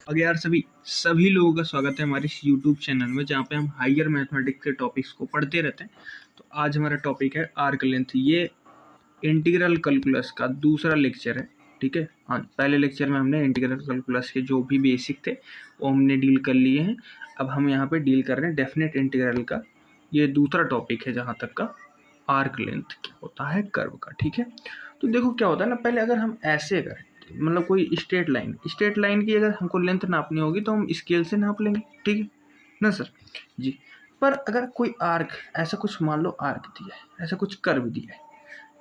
अगर यार सभी सभी लोगों का स्वागत है हमारे इस यूट्यूब चैनल में, जहाँ पे हम हायर मैथमेटिक्स के टॉपिक्स को पढ़ते रहते हैं। तो आज हमारा टॉपिक है आर्क लेंथ। ये इंटीग्रल कैलकुलस का दूसरा लेक्चर है। ठीक है, हाँ, पहले लेक्चर में हमने इंटीग्रल कैलकुलस के जो भी बेसिक थे वो हमने डील कर लिए हैं। अब हम यहाँ पे डील कर रहे हैं डेफिनेट इंटीग्रल का। ये दूसरा टॉपिक है जहाँ तक का आर्क लेंथ क्या होता है कर्व का। ठीक है, तो देखो क्या होता है ना, पहले अगर हम ऐसे करें, मतलब कोई स्ट्रेट लाइन की अगर हमको लेंथ नापनी होगी तो हम स्केल से नाप लेंगे। ठीक है ना सर जी। पर अगर कोई आर्क, ऐसा कुछ मान लो आर्क दिया है, ऐसा कुछ कर्व दिया है,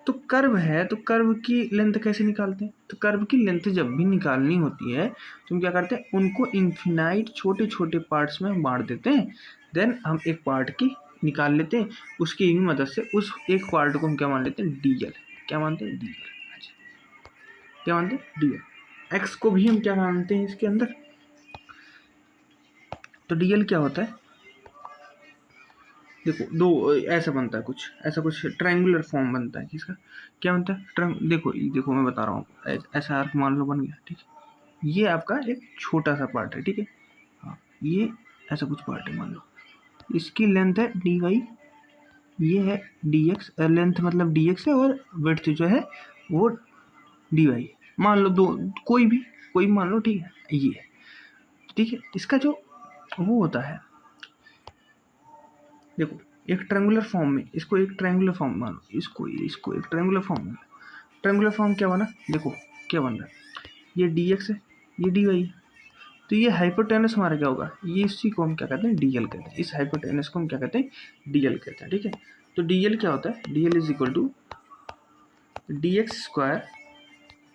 तो कर्व है तो कर्व की लेंथ कैसे निकालते हैं? तो कर्व की लेंथ जब भी निकालनी होती है तो हम क्या करते हैं, उनको इन्फिनाइट छोटे छोटे पार्ट्स में बांट देते हैं। देन हम एक पार्ट की निकाल लेते हैं, उसकी मदद से उस एक पार्ट को हम क्या मान लेते हैं, डीएल। क्या मानते हैं? डीएल। क्या मानते हैं? डीएल। एक्स को भी हम क्या मानते हैं इसके अंदर? तो डीएल क्या होता है? देखो दो ऐसा बनता है, कुछ ऐसा कुछ ट्रायंगुलर फॉर्म बनता है। किसका क्या बनता है? देखो देखो मैं बता रहा हूँ, ऐसा आर्क मान लो बन गया। ठीक है, ये आपका एक छोटा सा पार्ट है। ठीक है, हाँ, ये ऐसा कुछ पार्ट है मान लो, इसकी लेंथ है डी वाई, ये है डी एक्स। लेंथ मतलब डी एक्स है और विड्थ जो है वो डी वाई मान लो। दो कोई मान लो। ठीक है, ये है। ठीक है, इसका जो वो होता है, देखो एक ट्रायंगुलर फॉर्म में, इसको एक ट्रायंगुलर फॉर्म मानो, इसको इसको एक ट्रायंगुलर फॉर्म में। ट्रायंगुलर फॉर्म क्या बना? देखो क्या बन रहा है, ये डी एक्स है, ये डी वाई है। तो ये हाइपोटेनस हमारा क्या होगा, ये इसी को हम क्या कहते हैं, डीएल कहते हैं। इस हाइपोटेनस को हम क्या कहते हैं, डीएल कहते हैं। ठीक है, तो डीएल क्या होता है? DL is equal to d x square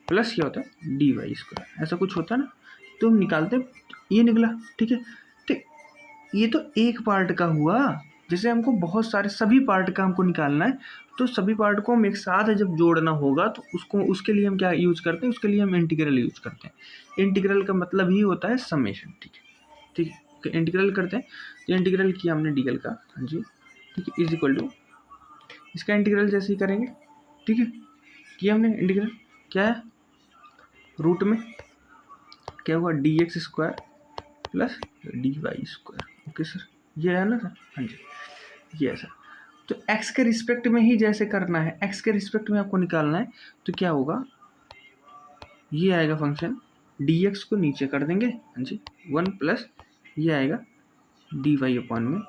plus क्या होता है, डी वाई स्क्वायर। ऐसा कुछ होता है ना, तो हम निकालते हैं, ये निकला। ठीक है, तो ये तो एक पार्ट का हुआ। जैसे हमको बहुत सारे सभी पार्ट का हमको निकालना है, तो सभी पार्ट को हम एक साथ जब जोड़ना होगा तो उसको, उसके लिए हम क्या यूज करते हैं, उसके लिए हम इंटीग्रल यूज करते हैं। इंटीग्रल का मतलब ही होता है समेशन। ठीक है, ठीक है, तो इंटीग्रल करते हैं। तो इंटीग्रल किया हमने डीएल का, हाँ जी, ठीक है, इज इक्वल टू, इसका इंटीग्रल जैसे ही करेंगे, ठीक है, किया हमने इंटीग्रल, क्या है, रूट में क्या हुआ, d x square plus d y square. Okay sir, ये है ना सर? हाँ जी, ये है सर। तो x के रिस्पेक्ट में ही जैसे करना है, x के रिस्पेक्ट में आपको निकालना है, तो क्या होगा, ये आएगा फंक्शन, dx को नीचे कर देंगे, हाँ जी, 1 प्लस ये आएगा dy अपॉन में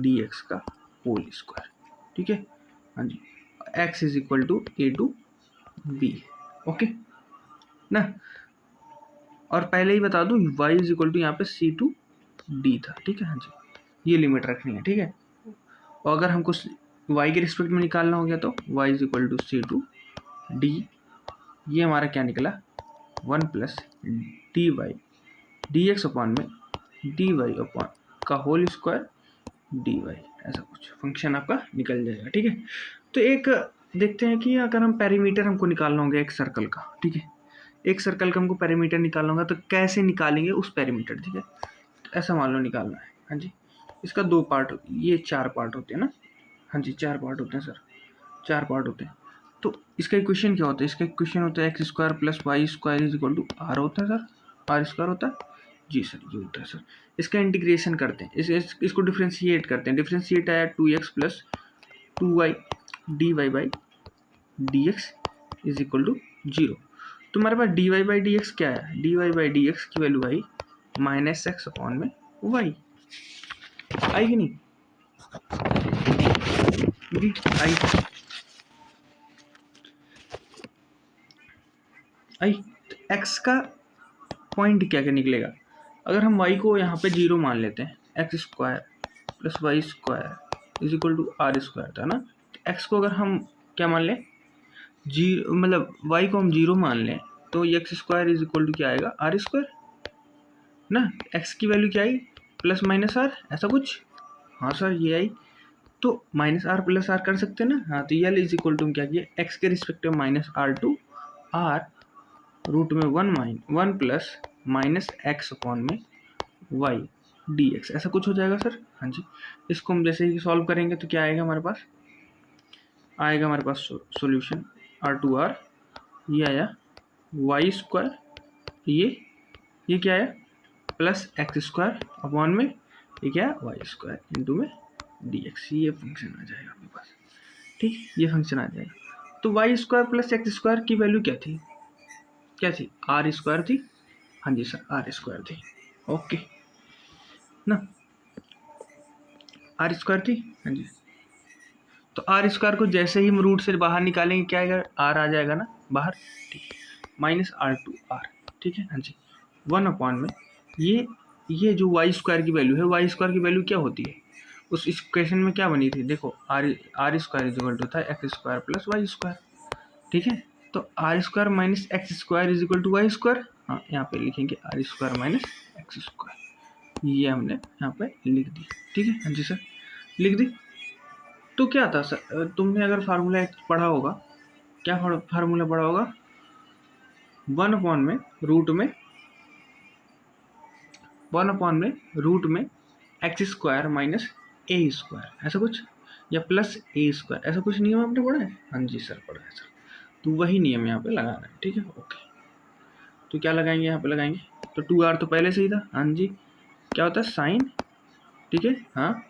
dx का होल स्क्वायर। ठीक है, हाँ जी, x is equal to a to b। Okay ना, और पहले ही बता दूं y इज इक्वल टू यहाँ पे c टू d था। ठीक है, हाँ जी, ये लिमिट रखनी है। ठीक है, और अगर हमको y के रिस्पेक्ट में निकालना हो गया तो y is equal to c to d, ये हमारा क्या निकला, 1 plus d y d x upon में डी वाई अपॉन का होल स्क्वायर डी वाई। ऐसा कुछ फंक्शन आपका निकल जाएगा। ठीक है, तो एक देखते हैं कि अगर हम पेरीमीटर हमको निकालना होगा एक सर्कल का। ठीक है, एक सर्कल का हमको पेरीमीटर निकालना होगा, तो कैसे निकालेंगे उस पेरीमीटर। ठीक है, तो ऐसा मान लो निकालना है, हाँ जी, इसका दो पार्ट, ये चार पार्ट होते हैं ना, हाँ जी, चार पार्ट होते हैं सर, चार पार्ट होते हैं। तो इसका इक्वेशन क्या होता है? इसका इक्वेशन होता है x square plus y square is equal to r होता है सर, आर स्क्वायर होता है जी सर, ये होता है सर। इसका इंटीग्रेशन करते हैं, इसको डिफ्रेंशिएट करते हैं। डिफ्रेंशिएट आया 2x plus 2y d y by d x is equal to 0। तो हमारे पास d y by d x क्या है, d y by d x की वैल्यू आई माइनस एक्स अपॉन में वाई। आई कि नहीं? आई तो एक्स का पॉइंट क्या क्या निकलेगा, अगर हम y को यहाँ पे 0 मान लेते हैं, x square plus y square is equal to r square था ना, तो x को अगर हम क्या मान लें, जीरो, मतलब y को हम 0 मान लें, तो x square is equal to क्या आएगा, आर स्क्वायर ना। x की वैल्यू क्या आई, प्लस माइनस आर, ऐसा कुछ। हाँ सर, ये आई, तो माइनस आर प्लस आर कर सकते हैं ना। हाँ, तो ये इज इक्वल टू क्या किया, x के रिस्पेक्ट में minus r to r root में 1 प्लस माइनस एक्स अपॉन में वाई डी एक्स, ऐसा कुछ हो जाएगा सर। हाँ जी, इसको हम जैसे ही सॉल्व करेंगे तो क्या आएगा हमारे पास, आएगा हमारे पास सॉल्यूशन आर टू आर, ये आया वाई स्क्वायर, ये क्या आया प्लस एक्स स्क्वायर अपॉन में ये क्या है वाई स्क्वायर इंटू में डी एक्स, ये फंक्शन आ जाएगा आपके पास। ठीक, ये फंक्शन आ जाएगा। तो y square plus x square की वैल्यू क्या थी, क्या थी, आर स्क्वायर थी। हाँ जी सर, आर स्क्वायर थी। ओके ना, आर स्क्वायर थी। हाँ जी, तो आर स्क्वायर को जैसे ही हम रूट से बाहर निकालेंगे क्या आएगा, आर आ जाएगा ना बाहर। ठीक, माइनस आर टू आर। ठीक है, हाँ जी, 1 अपॉन में ये जो वाई स्क्वायर की वैल्यू है, वाई स्क्वायर की वैल्यू क्या होती है, उस इक्वेशन में क्या बनी थी, देखो r square is equal to था x square plus y square. ठीक है, तो r square minus x square is equal to y square. हाँ, यहाँ पे लिखेंगे r square minus x square, ये हमने यहाँ पे लिख दी। ठीक है, हाँ जी सर, लिख दी। तो क्या था सर, तुमने अगर फार्मूला पढ़ा होगा, क्या फार्मूला पढ़ा होगा, 1 अपॉन में रूट में एक्स स्क्वायर माइनस ए स्क्वायर, ऐसा कुछ, या प्लस ए स्क्वायर, ऐसा कुछ नियम आपने पढ़ा है। हाँ जी सर, पढ़ा है सर, तो वही नियम यहाँ पे लगाना है। ठीक है, ओके, तो क्या लगाएंगे, यहाँ पे लगाएंगे, तो 2r तो पहले से ही था। हाँ जी, क्या होता है साइन, ठीक है, हाँ,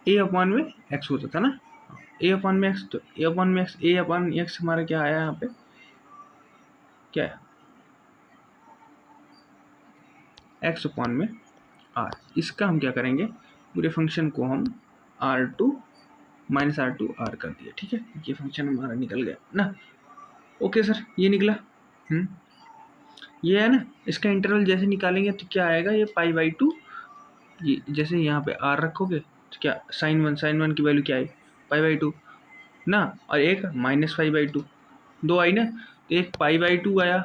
ए अपॉन में एक्स होता था ना, ए अपॉन में एक्स, तो ए अपॉन एक्स हमारा क्या आया यहाँ पे, क्या है, एक्स अपॉन में आर। इसका हम क्या करेंगे, पूरे फंक्शन को हम r2 माइनस r2 कर दिया। ठीक है, ये फंक्शन हमारा निकल गया ना। ओके सर, ये निकला। ये है ना, इसका इंटरवल जैसे निकालेंगे तो क्या आएगा, ये π/2, ये जैसे यहाँ पे r रखोगे तो क्या sin 1 की वैल्यू क्या आई, π/2 ना, और एक माइनस π/2, दो आई ना, तो एक π/2 आया,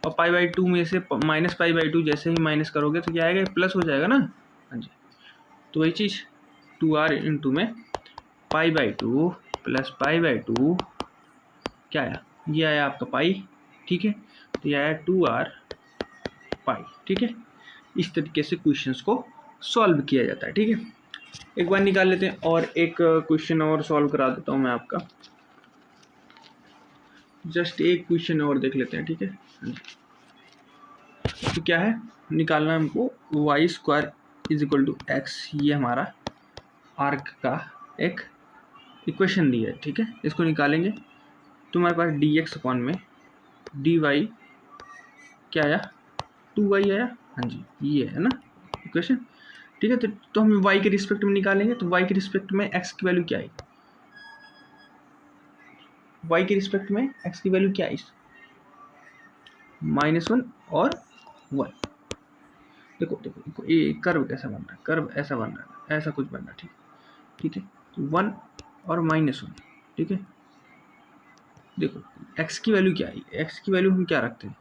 और π/2 में से माइनस π/2 जैसे ही माइनस करोगे तो क्या आएगा, प्लस हो जाएगा ना। हाँ जी, तो वही चीज़ 2r इंटू में π/2 प्लस π/2 क्या आया, ये आया आपका पाई। ठीक है, तो ये आया 2r पाई। ठीक है, इस तरीके से क्वेश्चंस को सॉल्व किया जाता है। ठीक है, एक बार निकाल लेते हैं, और एक क्वेश्चन और सॉल्व करा देता हूँ मैं आपका, जस्ट एक क्वेश्चन और देख लेते हैं। ठीक है, तो क्या है, निकालना हमको y square is equal to x, ये हमारा आर्क का एक इक्वेशन दिया है। ठीक है, इसको निकालेंगे तो हमारे पास डी एक्स अपॉन में डी वाई क्या आया, 2y आया। हाँ जी, ये है ना इक्वेशन। ठीक है, तो हम y के रिस्पेक्ट में निकालेंगे, तो y के रिस्पेक्ट में x की वैल्यू क्या आई, y के रिस्पेक्ट में x की वैल्यू क्या आई, -1 और 1। देखो ये कर्व कैसा बन रहा है, कर्व ऐसा बन रहा है, ऐसा कुछ बन रहा है। ठीक है, तो 1 और -1। ठीक है, देखो x की वैल्यू क्या आई, x की वैल्यू हम क्या रखते हैं,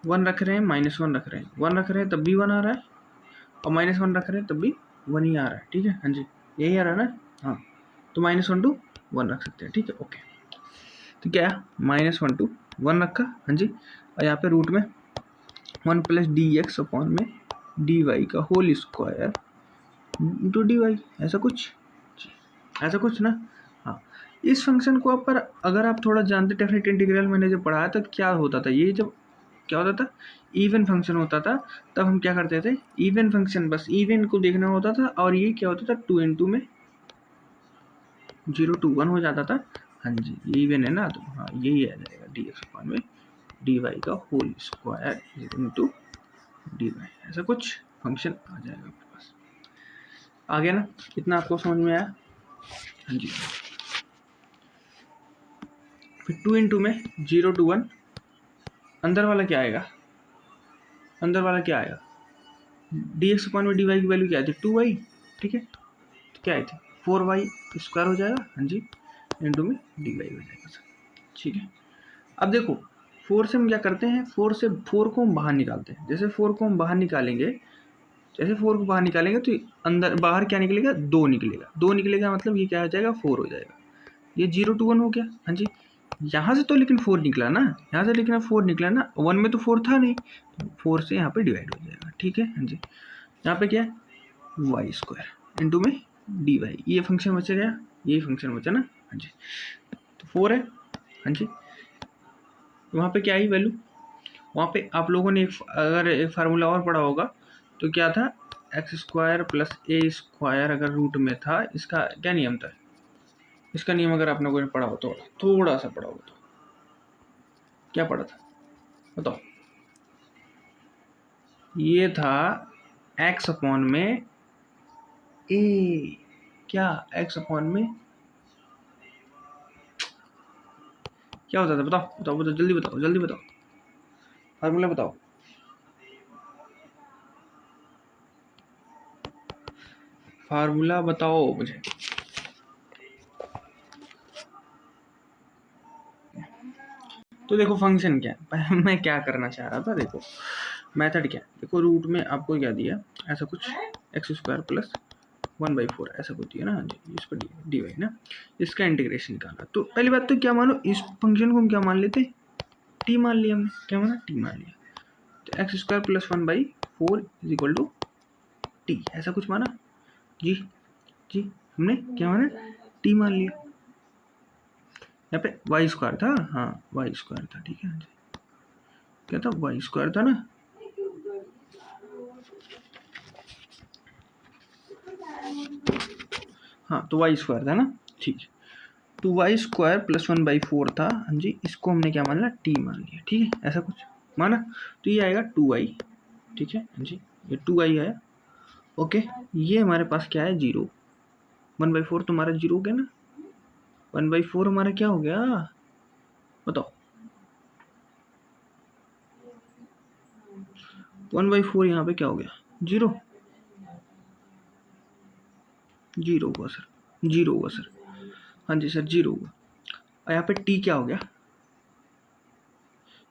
1 रख रहे हैं, -1 रख रहे हैं, 1 रख रहे हैं तब भी 1 आ रहा है, और -1 रख रहे हैं तब भी 1 ही आ रहा है। ठीक है, हाँ जी, यही आ रहा है ना। हाँ, तो -1 to 1 रख सकते हैं। ठीक है, ओके, तो क्या है, -1 to 1 रखा। हाँ जी, और यहाँ पे रूट में 1 प्लस डी एक्स अपॉन में डी वाई का whole square into d y, ऐसा कुछ ना। हाँ, इस फंक्शन को आप पर अगर आप थोड़ा जानते, डेफिनेट इंटीग्रल मैंने जब पढ़ाया था क्या होता था, ये जब क्या होता था, इवन फंक्शन होता था, तब हम क्या करते थे, इवन फंक्शन, बस इवन को देखना होता था, और ये क्या होता था 2 into में 0 to 1 हो जाता था। हाँ जी, ये इवन है ना, तो हाँ यही आ जाएगा डी एक्स अपॉन में डी वाई का whole square into d y, ऐसा कुछ फंक्शन आ जाएगा आपके पास। आ गया ना, इतना आपको समझ में आया। हाँ जी, फिर 2 into में 0 to 1, अंदर वाला क्या आएगा, डी एक्स अपॉन में डी वाई की वैल्यू क्या आई थी, 2y। ठीक है, तो क्या आई थी 4y स्क्वायर हो जाएगा। हाँ जी, इंटू में डी वाई हो जाएगा सर। ठीक है, अब देखो 4 से हम क्या करते हैं, 4 को हम बाहर निकालते हैं। जैसे 4 को बाहर निकालेंगे तो अंदर बाहर क्या निकलेगा, 2 निकलेगा, मतलब ये क्या हो जाएगा, 4 हो जाएगा। ये 0 to 1 हो गया। हाँ जी, यहाँ से तो लेकिन 4 निकला ना, 1 में तो 4 था नहीं, तो 4 से यहाँ पे डिवाइड हो जाएगा। ठीक है, हाँ जी, यहाँ पे क्या है, वाई स्क्वायर इंटू में डी वाई, ये फंक्शन बचा गया, यही फंक्शन बचा ना। हाँ जी, तो 4 है। हाँ जी, वहाँ पे क्या आई वैल्यू, वहाँ पे आप लोगों ने अगर एक फार्मूला और पढ़ा होगा तो क्या था, एक्स स्क्वायर प्लस ए स्क्वायर अगर रूट में था, इसका क्या नियम था, इसका नियम अगर आप लोगों ने पढ़ा हो तो थोड़ा सा पढ़ा हो तो क्या पढ़ा था बताओ। ये था एक्स अपॉन में ए, क्या एक्स अपॉन में क्या होता था, बताओ बताओ बताओ, जल्दी बताओ जल्दी बताओ, फार्मूला बताओ। फार्मूला बताओ मुझे। तो देखो फंक्शन क्या है, मैं क्या करना चाह रहा था, देखो मेथड क्या है, देखो रूट में आपको क्या दिया, ऐसा कुछ एक्स स्क्वायर प्लस 1/4 ऐसा कुछ दिया ना, हाँ जी इसको डी वाई ना, इसका इंटीग्रेशन निकालना। तो पहली बात तो क्या मानो, इस फंक्शन को हम क्या मान लेते, टी मान लिया हमने, क्या माना टी मान लिया। तो x square plus 1/4 is equal to t, ऐसा कुछ माना जी, जी हमने क्या माना, टी मान लिया। यहाँ पे वाई स्क्वायर था, हाँ वाई स्क्वायर था, ठीक है जी, क्या था वाई स्क्वायर था ना, हाँ तो वाई स्क्वायर था ना, ठीक है। तो वाई स्क्वायर प्लस 1/4 था, हाँ जी इसको हमने क्या मान लिया, टी मान लिया, ठीक है ऐसा कुछ माना। तो ये आएगा 2i, ठीक है हाँ जी, ये 2i आया, ओके। ये हमारे पास क्या है 0, 1/4 तो हमारा 0 हो गया ना, 1/4 हमारा क्या हो गया बताओ, 1/4 यहाँ पे क्या हो गया, 0, 0 हुआ सर, 0 हुआ सर, हाँ जी सर 0 हुआ। और यहाँ पे टी क्या हो गया,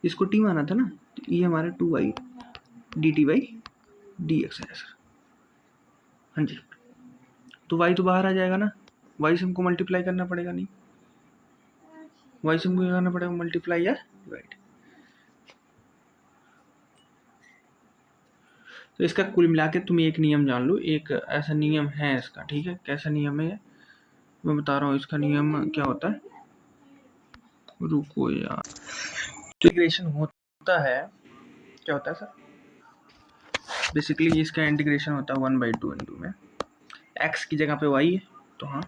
इसको टी माना था ना, तो ये हमारा 2i dt/dx है सर, हाँ जी। तो y तो बाहर आ जाएगा ना, y से हमको मल्टीप्लाई करना पड़ेगा, नहीं y से हमको करना पड़ेगा मल्टीप्लाई या डिवाइड। तो इसका कुल मिला के तुम एक नियम जान लो, एक ऐसा नियम है इसका, ठीक है कैसा नियम है ये मैं बता रहा हूँ, इसका नियम क्या होता है, रुको यार। तो इंटीग्रेशन होता है, क्या होता है सर, बेसिकली इसका इंटीग्रेशन होता है 1/2 इंटू में x की जगह पे y है, तो हाँ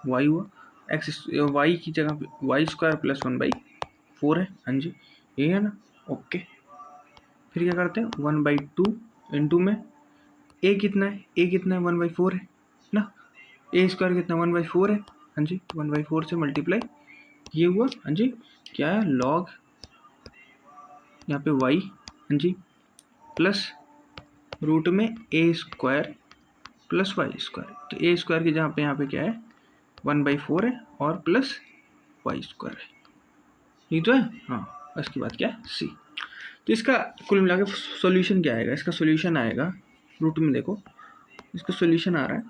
y हुआ, x y की जगह पे वाई स्क्वायर प्लस 1/4 है, हाँ जी ये है ना, ओके। फिर क्या करते हैं 1/2 इंटू में a कितना है, a कितना है 1/4 है ना, a स्क्वायर कितना 1/4 है, हाँ जी 1/4 से मल्टीप्लाई ये हुआ, हाँ जी क्या है लॉग यहाँ पे y, हाँ जी प्लस रूट में a square plus y square, तो a स्क्वायर की जहाँ पे यहाँ पे क्या है 1/4 है और प्लस वाई स्क्वायर है, ये तो है हाँ। इसके बाद क्या है c। तो इसका कुल मिला के सोल्यूशन क्या आएगा, इसका सोल्यूशन आएगा रूट में, देखो इसका सोल्यूशन आ रहा है,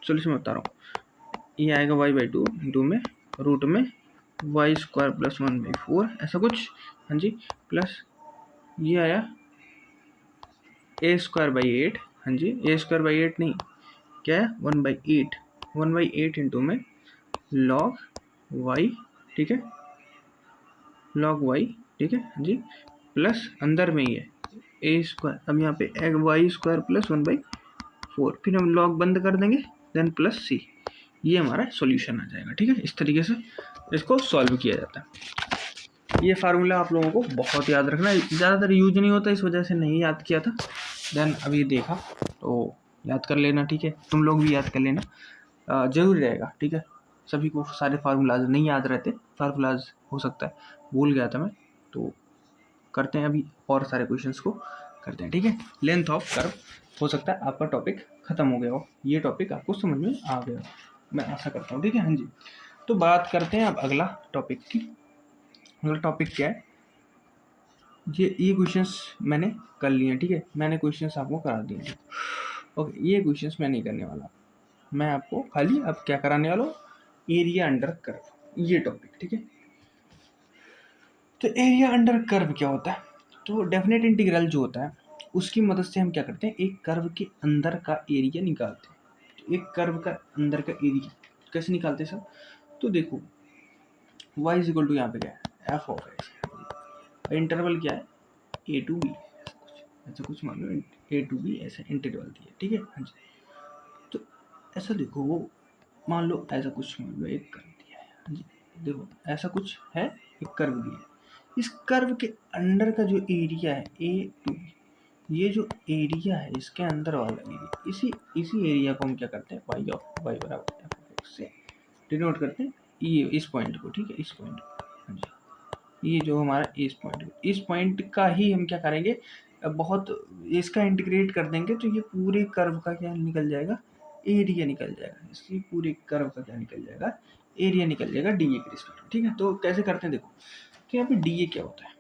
सोल्यूशन बता रहा हूँ, ये आएगा y/2 इंटू में रूट में वाई स्क्वायर प्लस 1/4 ऐसा कुछ, हाँ जी प्लस ये आया a²/8, हाँ जी a²/8 नहीं क्या है 1/8, 1/8 इंटू में लॉग y, ठीक है लॉग y, ठीक है हाँ जी प्लस अंदर में ही है a², अब यहाँ पे y² प्लस 1/4, फिर हम लॉग बंद कर देंगे देन प्लस c, ये हमारा सॉल्यूशन आ जाएगा, ठीक है। इस तरीके से इसको सॉल्व किया जाता है। ये फार्मूला आप लोगों को बहुत याद रखना, ज़्यादातर यूज नहीं होता इस वजह से नहीं याद किया था, देन अभी देखा तो याद कर लेना, ठीक है तुम लोग भी याद कर लेना, जरूरी रहेगा, ठीक है। सभी को सारे फार्मूलाज नहीं याद रहते, फार्मूलाज हो सकता है भूल गया था मैं, तो करते हैं अभी और सारे क्वेश्चंस को करते हैं, ठीक है। लेंथ ऑफ कर्व, हो सकता है आपका टॉपिक खत्म हो गया हो, ये टॉपिक आपको समझ में आ गया, मैं आशा करता हूँ, ठीक है हाँ जी। तो बात करते हैं अब अगला टॉपिक की, अगला टॉपिक क्या है, ये क्वेश्चंस मैंने कर लिए हैं, ठीक है मैंने क्वेश्चंस आपको करा दिए हैं, ओके। ये क्वेश्चंस मैं नहीं करने वाला, मैं आपको खाली अब क्या कराने वाला हूँ, एरिया अंडर कर्व, ये टॉपिक, ठीक है। तो एरिया अंडर कर्व क्या होता है, तो डेफिनेट इंटीग्रल जो होता है उसकी मदद से हम क्या करते हैं, एक कर्व के अंदर का एरिया निकालते हैं। तो एक कर्व का अंदर का एरिया कैसे निकालते हैं सर, तो देखो y इज इक्वल टू यहाँ पे क्या है f ऑफ x, इंटरवल क्या है ए टू बी, ऐसा कुछ मान लो ए टू बी ऐसा इंटीग्रल दिया, ठीक है। हाँ जी, तो ऐसा देखो, मान लो ऐसा कुछ मान लो एक कर्व दिया है। हाँ जी, देखो ऐसा कुछ है, एक कर्व दिया है। इस कर्व के अंडर का जो एरिया है ए टू बी, ये जो एरिया है इसके अंदर वाला एरिया, इसी एरिया को हम क्या करते हैं, वाई बराबर एफ ऑफ एक्स से डिनोट करते हैं, ये इस पॉइंट को, ठीक है, इस पॉइंट को। हाँ जी, ये जो हमारा इस पॉइंट का ही हम क्या करेंगे, बहुत इसका इंटीग्रेट कर देंगे तो ये पूरे कर्व का क्या निकल जाएगा, एरिया निकल जाएगा। इसलिए पूरे कर्व का क्या निकल जाएगा, एरिया निकल जाएगा डी ए के रिस्पेक्ट में, ठीक है। तो कैसे करते हैं देखो, तो यहाँ पे डी ए क्या होता है,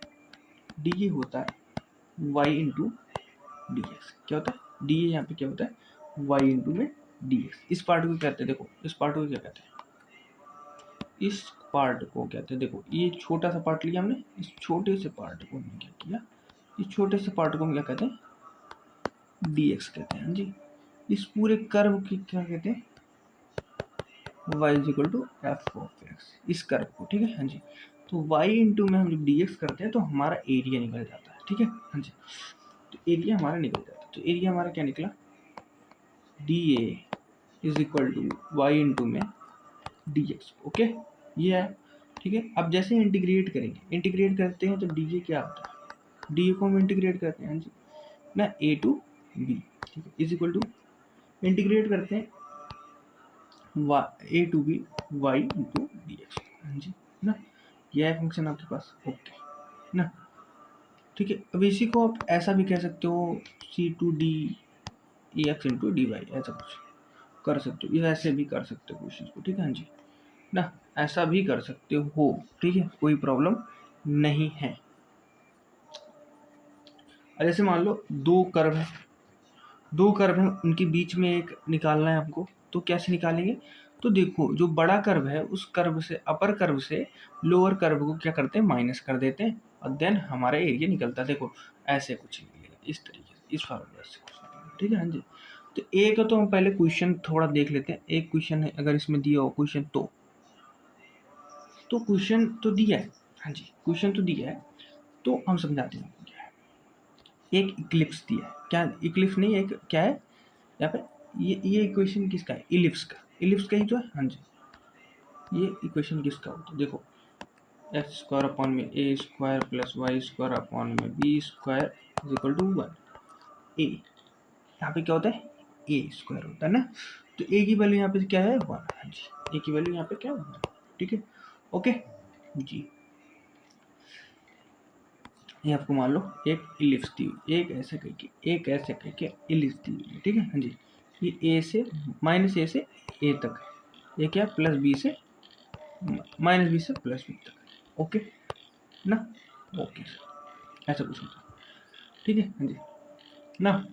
डी ए होता है वाई इंटू डी एक्स। क्या होता है डी ए, यहाँ पे क्या होता है वाई इंटू में डी एक्स। इस पार्ट को कहते हैं, देखो इस पार्ट को क्या कहते हैं, इस पार्ट को कहते हैं, देखो ये छोटा सा पार्ट लिया हमने, इस छोटे से पार्ट को हमने क्या किया, इस छोटे से पार्ट को हम क्या कहते हैं, डी एक्स कहते हैं। हाँ जी, इस पूरे कर्व की क्या कहते हैं, y is equal to f of x, इस कर्व को, ठीक है। हाँ जी, तो y इंटू में हम जब डी एक्स करते हैं तो हमारा एरिया निकल जाता है, ठीक है। हाँ जी, तो एरिया हमारा निकल जाता है, तो एरिया हमारा क्या निकला, d a is equal to y into में डी एक्स, ओके, ये है, ठीक है। अब जैसे इंटीग्रेट करेंगे, इंटीग्रेट करते हैं तो डी ए क्या होता है, डी ए को हम इंटीग्रेट करते हैं, हाँ जी, ना ए टू बी, ठीक है, इज इक्वल टू इंटीग्रेट करते हैं a to b y into d x. हाँ जी, ना यह है फंक्शन आपके पास, ओके ना, ठीक है। अब इसी को आप ऐसा भी कह सकते हो, c to d e x into d y, ऐसा कुछ कर सकते हो, ये ऐसे भी कर सकते हो क्वेश्चन को, ठीक है। हाँ जी, ना ऐसा भी कर सकते हो, ठीक है, कोई प्रॉब्लम नहीं है। जैसे मान लो दो कर्व है, उनके बीच में एक निकालना है हमको, तो कैसे निकालेंगे, तो देखो जो बड़ा कर्व है उस कर्व से, अपर कर्व से लोअर कर्व को क्या करते हैं, माइनस कर देते हैं, और देन हमारा एरिया निकलता है। देखो ऐसे कुछ निकलेगा, इस तरीके से, इस फॉर्मूला से कुछ निकलेगा, ठीक है। हाँ जी, तो एक तो हम पहले क्वेश्चन थोड़ा देख लेते हैं। एक क्वेश्चन है, अगर इसमें दिया हो क्वेश्चन, तो क्वेश्चन तो दिया है, हाँ जी, क्वेश्चन तो दिया है, तो हम समझाते हैं क्या है। एक इक्लिप्स दिया है, क्या इक्लिप्स नहीं, एक क्या है यहाँ पे, ये इक्वेशन किसका है, इलिप्स का ही तो है। हाँ जी, ये इक्वेशन किसका होता है, देखो एक्स स्क्वायर अपॉन में a square plus y square upon में b square is equal to 1 a. यहाँ पे क्या होता है, ए स्क्वायर होता है ना, तो ए की वैल्यू यहाँ पे क्या है 1। हाँ जी, ए की वैल्यू यहाँ पे क्या है 1, ठीक है, ओके जी। ये आपको मान लो एक इलिप्स दी हुई, एक ऐसे करके इलिप्स दी हुई है, ठीक है। हाँ जी, ये ए से माइनस ए से ए तक है, ये क्या प्लस बी से माइनस बी से प्लस बी तक, ओके ना, ओके ऐसा कुछ होता है, ठीक है। हाँ जी, ना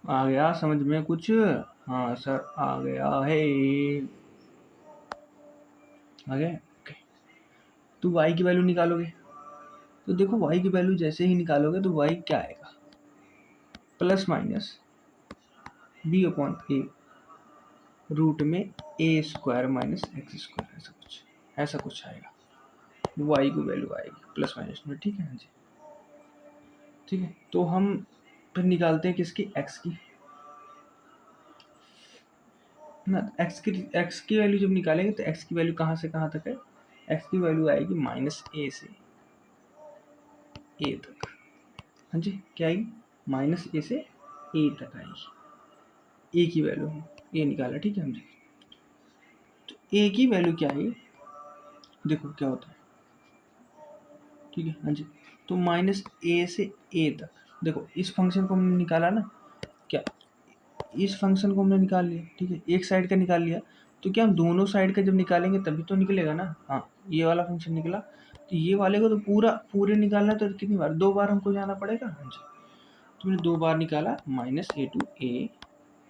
आ गया समझ में कुछ, हाँ सर आ गया है, आ गया, ओके। तो y की वैल्यू निकालोगे, तो देखो y की वैल्यू जैसे ही निकालोगे तो y क्या आएगा, प्लस माइनस बी अपॉन ए रूट में a square minus x square, ऐसा कुछ आएगा, y की वैल्यू आएगी प्लस माइनस में, ठीक है। हाँ जी, ठीक है, तो हम फिर निकालते हैं किसकी, x की ना, x की वैल्यू जब निकालेंगे तो x की वैल्यू कहाँ से कहाँ तक है, x की वैल्यू आएगी माइनस ए से ए तक। हाँ जी, क्या आएगी, माइनस ए से ए तक आएगी, ए की वैल्यू ये निकाला, ठीक है। हम जी, तो ए की वैल्यू क्या आएगी, देखो क्या होता है, ठीक है। हाँ जी, तो माइनस ए से ए तक, देखो इस फंक्शन को हमने निकाला ना, क्या इस फंक्शन को हमने निकाल लिया, ठीक है, एक साइड का निकाल लिया, तो क्या हम दोनों साइड का जब निकालेंगे तभी तो निकलेगा ना। हाँ, ये वाला फंक्शन निकला, तो ये वाले को तो पूरे निकालना, तो कितनी बार, 2 बार हमको जाना पड़ेगा। हाँ जी, तो मैंने 2 बार निकाला, minus a to a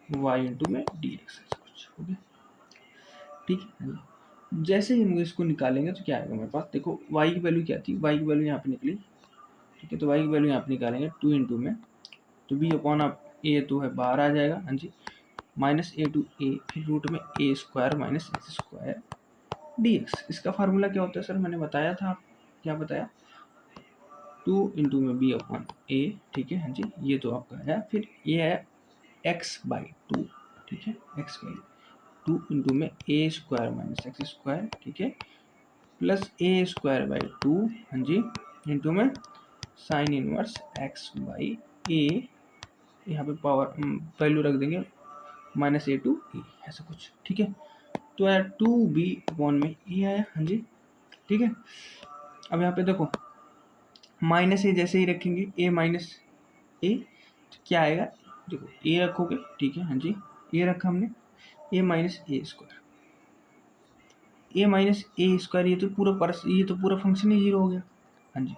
y into में डी एक्स, ऐसा कुछ हो गया, ठीक है। हाँ जी, जैसे ही हम इसको निकालेंगे तो क्या आएगा मेरे पास, देखो y की वैल्यू क्या थी, y की वैल्यू यहाँ पे निकली, ठीक है, तो y की वैल्यू यहाँ पे निकालेंगे 2 इंटू में, तो b अपॉन आप ए तो है बाहर आ जाएगा, हाँ जी, माइनस ए टू ए फिर रूट में a square minus x square d x. इसका फार्मूला क्या होता है सर, मैंने बताया था, आप क्या बताया, 2 में बी अपॉन ए, ठीक है हाँ जी, ये तो आपका है। फिर ये है x/2, ठीक है, x/2 में a square minus x square, ठीक है, प्लस a²/2, हाँ जी, इंटू में साइन इनवर्स x/a, यहाँ पे पावर वैल्यू रख देंगे -a to a, ऐसा कुछ, ठीक है। तो आया 2b अपॉन में ए आया, हाँ जी, ठीक है। अब यहाँ पे देखो माइनस ए जैसे ही रखेंगे, a माइनस ए, तो क्या आएगा, देखो a रखोगे, ठीक है हाँ जी, a रखा हमने, a माइनस ए स्क्वायर, ये तो पूरा फंक्शन ही जीरो हो गया, हाँ जी।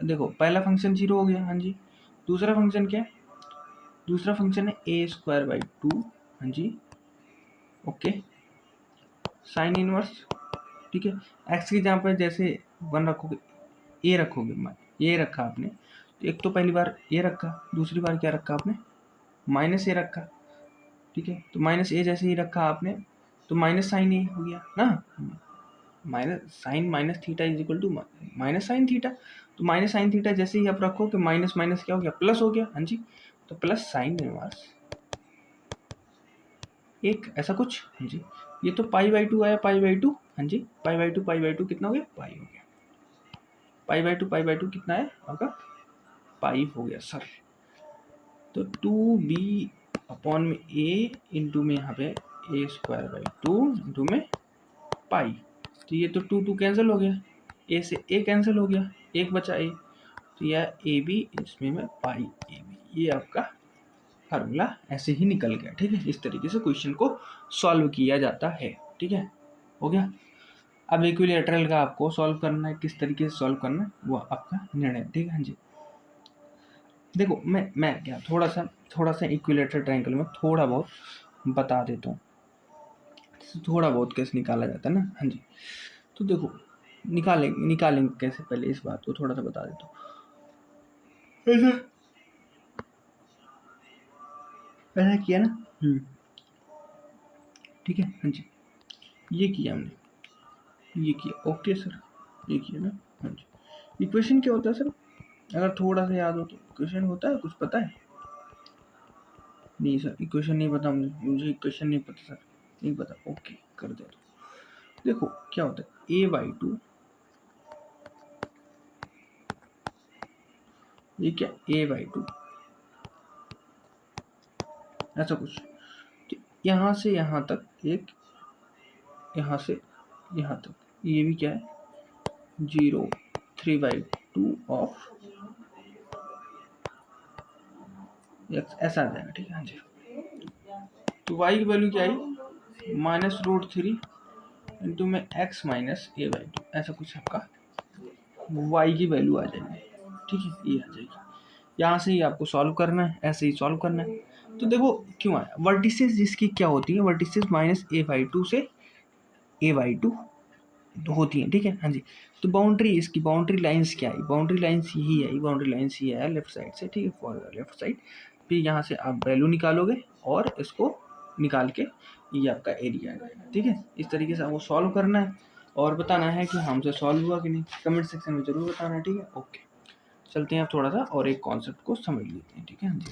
देखो पहला फंक्शन जीरो हो गया, हाँ जी। दूसरा फंक्शन क्या है, दूसरा फंक्शन है a²/2, हाँ जी, ओके, साइन इनवर्स, ठीक है। एक्स की जहाँ पर जैसे 1 रखोगे, ए रखोगे, ए रखा आपने, तो एक तो पहली बार ए रखा, दूसरी बार क्या रखा आपने, माइनस ए रखा, ठीक है। तो माइनस ए जैसे ही रखा आपने, तो माइनस साइन ए हो गया ना, minus sine minus theta is equal to minus sine theta. तो माइनस साइन थीटा जैसे ही आप रखो कि माइनस माइनस क्या हो गया, प्लस हो गया, हाँ जी। तो प्लस साइन इनवर्स एक, ऐसा कुछ, हाँ जी। ये तो π/2 आया, π/2, हाँ जी, π/2 कितना हो गया, पाई हो गया, π/2 कितना है आपका, पाई हो गया सर। तो 2b अपॉन में a इंटू में यहाँ पे a²/2 इंटू में पाई, तो ये तो 2 कैंसिल हो गया, a से a कैंसिल हो गया, एक बचा a, तो यह ए बी, इसमें में पाई ए बी, ये आपका फार्मूला ऐसे ही निकल गया, ठीक है। इस तरीके से क्वेश्चन को सॉल्व किया जाता है, ठीक है, हो गया। अब इक्विलैटरल का आपको सॉल्व करना है, किस तरीके से सॉल्व करना है वो आपका निर्णय, ठीक है हाँ जी। देखो मैं क्या थोड़ा सा इक्विलैटरल ट्रायंगल में थोड़ा बहुत बता देता हूँ, थोड़ा बहुत कैसे निकाला जाता है ना, हाँ जी। तो देखो निकालेंगे कैसे, पहले इस बात को थोड़ा सा बता देता हूँ। ऐसा किया ना, ठीक है हाँ जी, ये किया हमने, ये किया, ओके सर, ये किया ना, हाँ जी। इक्वेशन क्या होता है सर, अगर थोड़ा सा याद हो तो, इक्वेशन होता है, कुछ पता है? नहीं सर, इक्वेशन नहीं पता मुझे इक्वेशन नहीं पता सर, नहीं पता, ओके कर दे। देखो क्या होता है, a/2, ये क्या, a/2, ऐसा कुछ, तो यहाँ से यहाँ तक एक, यहाँ से यहाँ तक, ये भी क्या है, 0, 3/2 ऑफ x, ऐसा आ जाएगा, ठीक है हाँ जी। तो y की वैल्यू क्या आई, -√3 इंटू में x माइनस a/2, ऐसा कुछ आपका y की वैल्यू आ जाएगी, ठीक है, ये आ जाएगी। यहाँ से ही आपको सॉल्व करना है, ऐसे ही सॉल्व करना है। तो देखो क्यों आया, वर्टिसेस जिसकी क्या होती है, वर्टिसेस -a/2 से a/2 होती हैं, ठीक है हाँ जी। तो बाउंड्री, इसकी बाउंड्री लाइंस क्या है, बाउंड्री लाइंस यही है, बाउंड्री लाइंस ये है लेफ्ट साइड से, ठीक है, फॉर लेफ्ट साइड। फिर यहाँ से आप वैल्यू निकालोगे और इसको निकाल के ये आपका एरिया है, ठीक है। इस तरीके से आपको सॉल्व करना है और बताना है कि हमसे सॉल्व हुआ कि नहीं, कमेंट सेक्शन में जरूर बताना है, ठीक है, ओके। चलते हैं आप थोड़ा सा और एक कॉन्सेप्ट को समझ लेते हैं, ठीक है हाँ जी।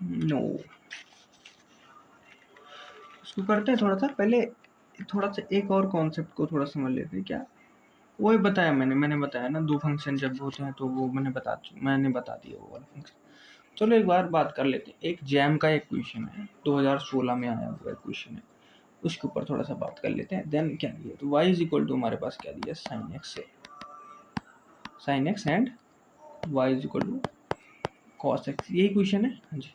नो, इसको करते हैं थोड़ा सा पहले, थोड़ा सा एक और कॉन्सेप्ट को थोड़ा समझ लेते हैं। क्या वही बताया मैंने बताया ना, 2 फंक्शन जब होते हैं तो वो मैंने बता दिया वो वाला फंक्शन। चलो एक बार बात कर लेते हैं, एक जैम का एक क्वेश्चन है, 2016 में आया हुआ क्वेश्चन है, उसके ऊपर थोड़ा सा बात कर लेते हैं। देन क्या दिया, तो y इज इक्वल टू हमारे पास क्या दिया, sine x and y is equal to cos x, यही क्वेश्चन है हाँ जी।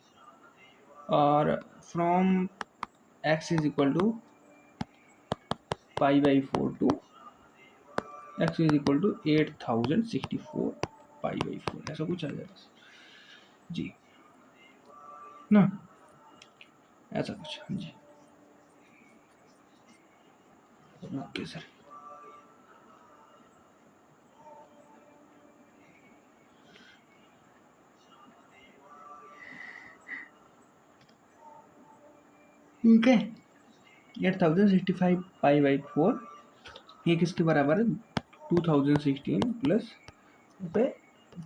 और from x is equal to π/4 to x is equal to 8064 π/4, ऐसा कुछ आ जाएगा जी ना, ऐसा कुछ हाँ जी, ओके सर। ठीक है। 8065 पाई बाई 4 ये किसके बराबर है? 2016 प्लस पे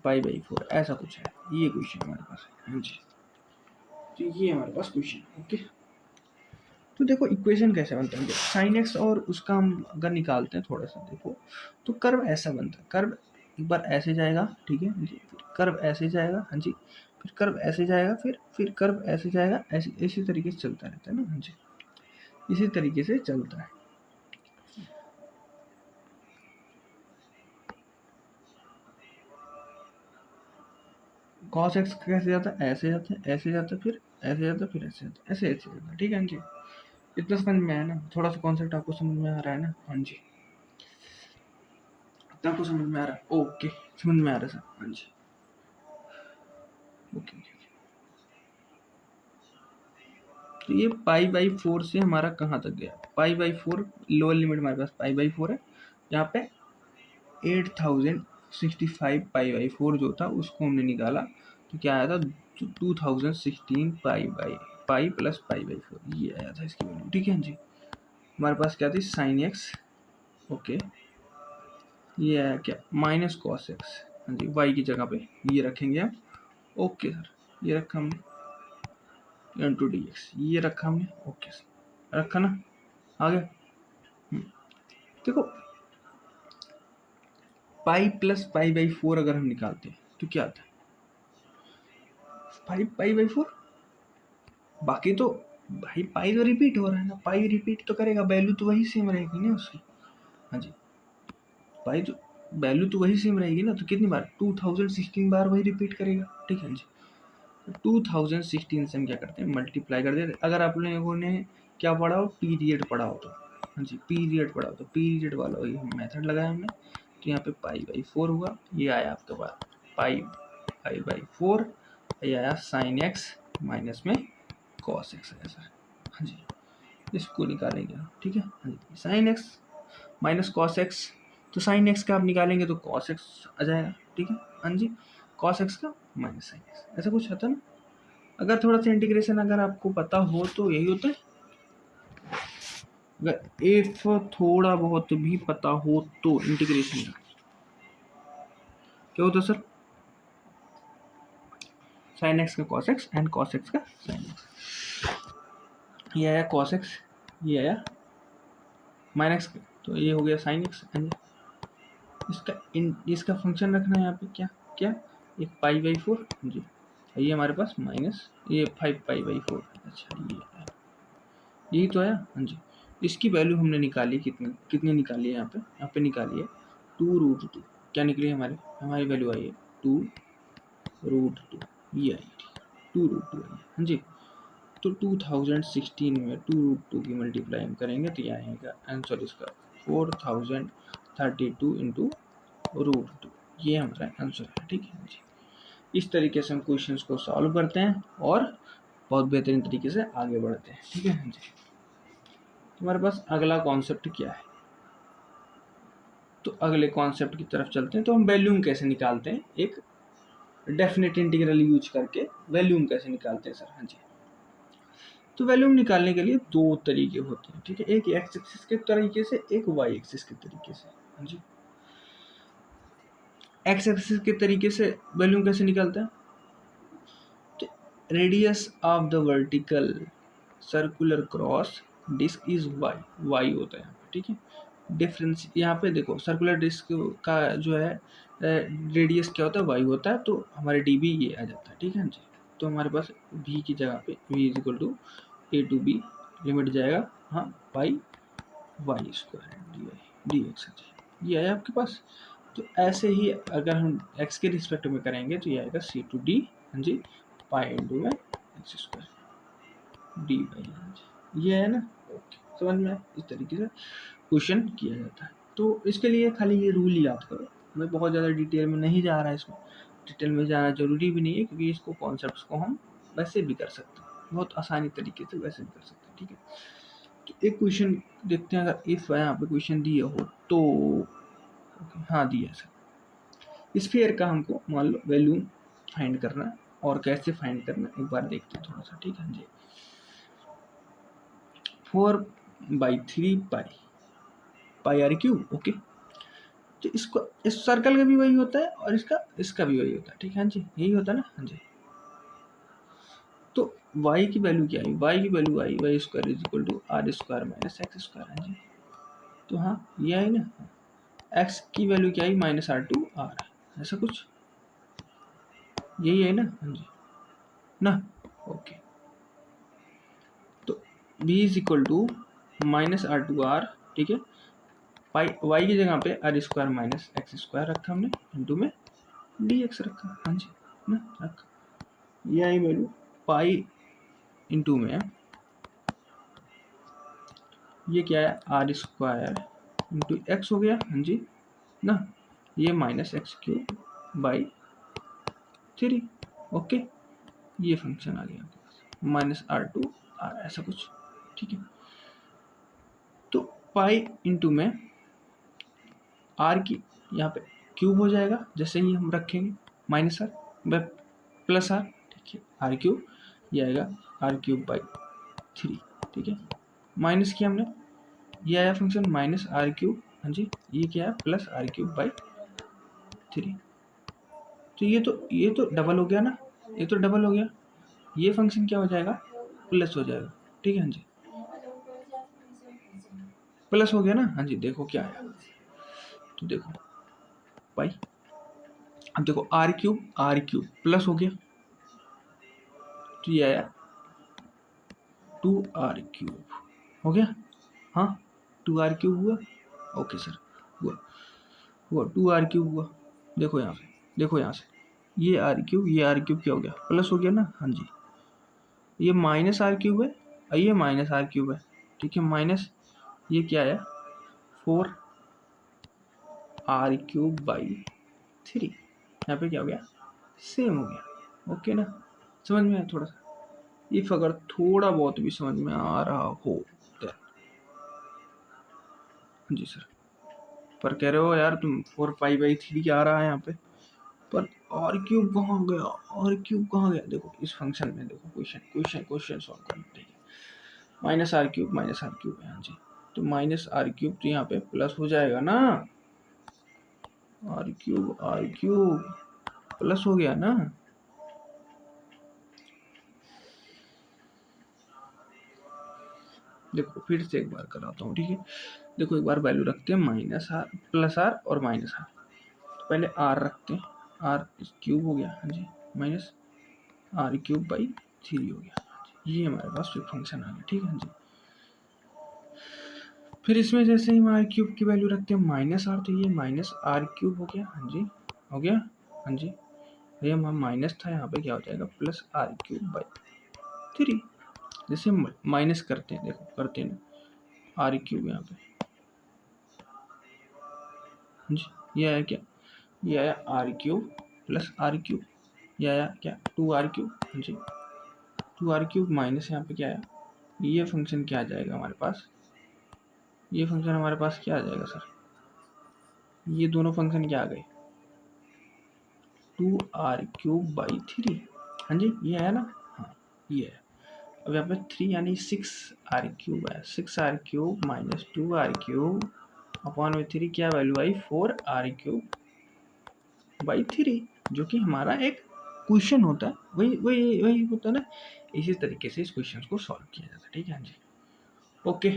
पाई बाई 4, ऐसा कुछ है। ये क्वेश्चन हमारे पास है। हाँ जी, तो ये हमारे पास क्वेश्चन। ओके, तो देखो इक्वेशन कैसे बनता है। साइन एक्स और उसका हम अगर निकालते हैं थोड़ा सा, देखो तो कर्व ऐसा बनता है। कर्व एक बार ऐसे जाएगा, ठीक है जी, फिर कर्व ऐसे जाएगा, हाँ जी, फिर कर्व ऐसे जाएगा, फिर कर्व ऐसे जाएगा, ऐसे इसी तरीके से चलता रहता है ना। हाँ जी, इसी तरीके से चलता है। कॉस एक्स कैसे जाता है? ऐसे जाता है, ऐसे जाता है, फिर ऐसे जाता है, फिर ऐसे जाता है, ऐसे ऐसे जाता है। ठीक है हाँ जी, इतना समझ में आया ना? थोड़ा सा कॉन्सेप्ट आपको समझ में आ रहा है ना? हाँ जी, इतना आपको समझ में आ रहा है? ओके, समझ में आ रहा है सर। हाँ जी, ओके। तो ये पाई बाई 4 से हमारा कहाँ तक गया? पाई बाई 4 लोअर लिमिट हमारे पास पाई बाई 4 है। यहाँ पे 8065 पाई बाई 4 जो था उसको हमने निकाला, तो क्या आया था? 2016 पाई प्लस पाई बाई 4, ये आया था इसकी वैल्यू। ठीक है जी, हमारे पास क्या थी? Sine x. ओके, ये आया क्या? Minus cos x. हाँ जी, वाई की जगह पे ये रखेंगे हम। ओके सर, ये रखा हमने इंटू डी एक्स, ये रखा हमने। ओके सर, रखा ना? आगे देखो, पाई प्लस पाई बाई 4 अगर हम निकालते हैं तो क्या आता है? 5 पाई बाई 4। बाकी तो भाई पाई तो रिपीट हो रहा है ना, पाई रिपीट तो करेगा, वैल्यू तो वही सेम रहेगी ना उसकी। हाँ जी, पाई तो वैल्यू तो वही सेम रहेगी ना, तो कितनी बार? 2016 बार वही रिपीट करेगा। ठीक है जी, 2016 से हम क्या करते हैं? मल्टीप्लाई कर देते। अगर आप लोगों ने क्या पढ़ा हो? पीरियड पढ़ा हो तो, हाँ जी, पीरियड पढ़ा हो तो पीरियड वाला वही मेथड लगाया हमने। तो यहाँ पे पाई बाई 4 हुआ, ये आया आपके पास पाई पाई बाई 4, ये आया साइन एक्स माइनस में कॉस एक्स आया सर। हाँ जी, इसको निकालेंगे हम। ठीक है हाँ जी, sine x minus cos x, तो साइन एक्स का आप निकालेंगे तो कॉस एक्स आ जाएगा। ठीक है हाँ जी, कॉस एक्स का माइनस साइन एक्स, ऐसा कुछ आता है ना। अगर थोड़ा सा इंटीग्रेशन अगर आपको पता हो तो यही होता है। अगर इफ थोड़ा बहुत भी पता हो तो इंटीग्रेशन का क्या होता है सर? साइन एक्स का cos x and cos x का साइन एक्स। ये आया कॉस एक्स, ये आया माइनस, तो ये हो गया साइन एक्स एंड इसका फंक्शन रखना है यहाँ पे क्या क्या? एक पाई बाई 4 जी, ये हमारे पास माइनस ये 5 पाई बाई 4। अच्छा, ये यही तो आया। हाँ जी, इसकी वैल्यू हमने निकाली, कितनी कितनी निकाली है? यहाँ पे निकाली है 2√2। क्या निकली हमारी हमारी वैल्यू आई है 2√2, ये आई थी 2√2 आई। हाँ जी, तो 2016 में 2√2 की मल्टीप्लाई हम करेंगे तो ये आएगा आंसर इसका 4032 इंटू √2, ये हमारा आंसर है। ठीक है जी, इस तरीके से हम क्वेश्चंस को सॉल्व करते हैं और बहुत बेहतरीन तरीके से आगे बढ़ते हैं। ठीक है हाँ जी, तुम्हारे पास अगला कॉन्सेप्ट क्या है? तो अगले कॉन्सेप्ट की तरफ चलते हैं। तो हम वैल्यूम कैसे निकालते हैं? एक डेफिनेट इंटीग्रल यूज करके वैल्यूम कैसे निकालते हैं सर? हाँ जी, तो वैल्यूम निकालने के लिए दो तरीके होते हैं। ठीक है, एक एक्स एक्सिस के तरीके से, एक वाई एक्सिस के तरीके से। हाँ जी, एक्स एक्सिस के तरीके से वैल्यूम कैसे निकालते हैं? तो radius of the vertical circular cross disc is y, y होता है। ठीक है, डिफरेंस यहाँ पे देखो, सर्कुलर डिस्क का जो है रेडियस क्या होता है? वाई होता है, तो हमारे डी बी ये आ जाता है। ठीक है जी, तो हमारे पास v की जगह पे v is equal to a to b, limit जाएगा हाँ pi y square d y d x, ये आया आपके पास। तो ऐसे ही अगर हम x के रिस्पेक्ट में करेंगे तो ये आएगा c टू डी, हाँ जी, पाई इंटू में एक्स स्क्वायर डी वाई, ये है ना। ओके, समझ में? इस तरीके से क्वेश्चन किया जाता है। तो इसके लिए खाली ये रूल याद करो, मैं बहुत ज़्यादा डिटेल में नहीं जा रहा है इसमें, डिटेल में जाना जरूरी भी नहीं है, क्योंकि इसको कॉन्सेप्ट्स को हम वैसे भी कर सकते हैं, बहुत आसानी तरीके से वैसे भी कर सकते हैं। ठीक है, तो एक क्वेश्चन देखते हैं। अगर इफ यहाँ पे क्वेश्चन दिया हो तो, हाँ दिया सर, स्फीयर का हमको मान लो वैल्यू फाइंड करना, और कैसे फाइंड करना एक बार देखते हैं थोड़ा सा। ठीक है जी, 4/3 पाई आर क्यूब। ओके, तो इसको इस सर्कल का भी वही होता है और इसका भी वही होता है। ठीक है हाँ जी, यही होता है ना। हाँ जी, तो y की वैल्यू क्या है? y की वैल्यू आई y square is equal to r square minus x square. हाँ जी, तो हाँ ये आई ना। x की वैल्यू क्या आई? माइनस आर टू आर, ऐसा कुछ यही है ना। हाँ जी ना। ओके, तो b is equal to minus r to r. ठीक है, पाई y की जगह पे r square minus x square रखा हमने, इंटू में डी एक्स रखा। हाँ जी ना, रखा। ये आई वैल्यू पाई इंटू में ये क्या है? आर स्क्वायर इंटू एक्स हो गया। हाँ जी ना, ये minus x cube by 3। Okay, ये फंक्शन आ गया आपके पास, माइनस आर टू आर, ऐसा कुछ। ठीक है, तो पाई इंटू में आर की यहाँ पे क्यूब हो जाएगा जैसे ही हम रखेंगे, minus r by plus r. ठीक है, आर क्यूब ये आएगा आर क्यूब बाई 3। ठीक है, माइनस किया हमने, ये आया फंक्शन माइनस आर क्यूब। हाँ जी, ये क्या है? Plus r cube by 3। तो ये तो डबल हो गया ना, ये तो डबल हो गया। ये फंक्शन क्या हो जाएगा? प्लस हो जाएगा। ठीक है हाँ जी, प्लस हो गया ना। हाँ जी, देखो क्या आया, तो देखो पाई, अब देखो आर क्यूब प्लस हो गया, तो ये आया 2r क्यूब हो गया। हाँ, 2r क्यूब हुआ। ओके सर, हुआ 2r क्यूब हुआ। देखो यहाँ से, देखो यहाँ से, ये आर क्यूब क्या हो गया? प्लस हो गया ना। हाँ जी, ये माइनस आर क्यूब है और ये माइनस आर क्यूब है। ठीक है, माइनस ये क्या है? 4r cube by 3। यहाँ पे क्या हो गया? सेम हो गया। ओके ना, समझ में आया थोड़ा सा? इफ अगर थोड़ा बहुत भी समझ में आ रहा हो तो जी सर, पर कह रहे हो यार तुम 4 पाई/3 आ रहा है यहाँ पे, पर आर क्यूब कहाँ गया? आर क्यूब कहाँ गया? देखो इस फंक्शन में, देखो क्वेश्चन सॉल्व करना। ठीक है, माइनस आर क्यूब है। हाँ जी, तो माइनस आर क्यूब तो यहाँ पे प्लस हो जाएगा ना। आर क्यूब प्लस हो गया ना। देखो फिर से एक बार कराता हूँ। ठीक है, देखो एक बार वैल्यू रखते हैं माइनस आर प्लस आर और माइनस आर। तो पहले आर रखते हैं, आर क्यूब हो गया। हाँ जी, माइनस आर क्यूब बाई 3 हो गया। ये हमारे पास फिर फंक्शन आ गया। ठीक है हाँ जी, फिर इसमें जैसे ही हम आर क्यूब की वैल्यू रखते हैं माइनस आर, तो ये माइनस आर क्यूब हो गया। हाँ जी, हो गया। हाँ जी, ये हम माइनस था, यहाँ पे क्या हो जाएगा? Plus r cube by 3। जैसे हम माइनस करते हैं, देखो करते हैं ना, आर क्यूब यहाँ पे। हाँ जी, ये आया क्या? ये आया r cube plus r cube, ये आया क्या? 2r cube. हाँ जी, 2r क्यूब माइनस यहाँ पे क्या आया? ये फंक्शन क्या आ जाएगा हमारे पास? ये फंक्शन हमारे पास क्या आ जाएगा सर? ये दोनों फंक्शन क्या आ गए? 2r cube by 3। हाँ जी, ये आया ना। हाँ, ये है। अब यहाँ पे 3 यानी 6r क्यूब है। 6r cube minus 2r cube upon में 3, क्या value I? 4r cube by 3, जो कि हमारा एक क्वेश्चन होता है। वही होता है ना। इसी तरीके से इस क्वेश्चन को सॉल्व किया जाता है। ठीक है हाँ जी, ओके।